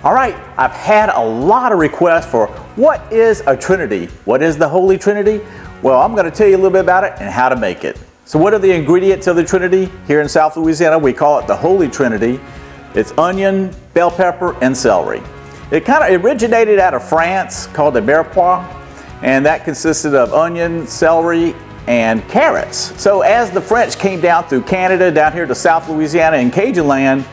All right, I've had a lot of requests for what is a Trinity? What is the Holy Trinity? Well, I'm going to tell you a little bit about it and how to make it. So what are the ingredients of the Trinity? Here in South Louisiana, we call it the Holy Trinity. It's onion, bell pepper, and celery. It kind of originated out of France, called the mirepoix, and that consisted of onion, celery, and carrots. So as the French came down through Canada, down here to South Louisiana and Cajun land,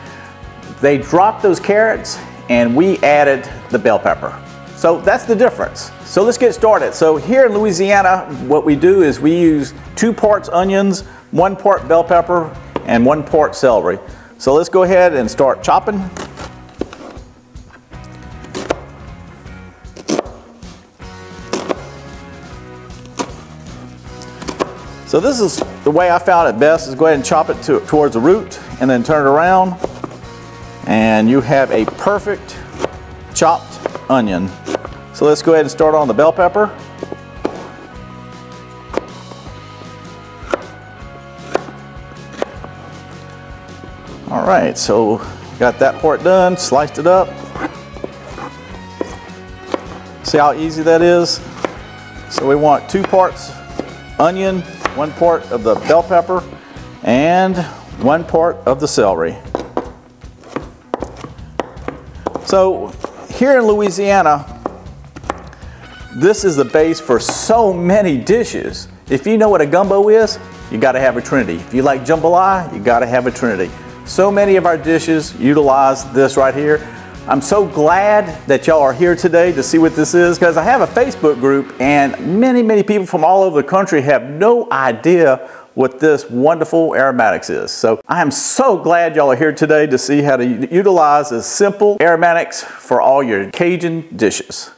they dropped those carrots and we added the bell pepper. So that's the difference. So let's get started. So here in Louisiana, what we do is we use 2 parts onions, 1 part bell pepper, and 1 part celery. So let's go ahead and start chopping. So this is the way I found it best, is go ahead and chop it towards the root and then turn it around. And you have a perfect chopped onion. So let's go ahead and start on the bell pepper. All right, so got that part done, sliced it up. See how easy that is? So we want 2 parts onion, 1 part of the bell pepper, and 1 part of the celery. So here in Louisiana, this is the base for so many dishes. If you know what a gumbo is, you got to have a Trinity. If you like jambalaya, you got to have a Trinity. So many of our dishes utilize this right here. I'm so glad that y'all are here today to see what this is, because I have a Facebook group and many people from all over the country have no idea what this wonderful aromatics is. So I am so glad y'all are here today to see how to utilize this simple aromatics for all your Cajun dishes.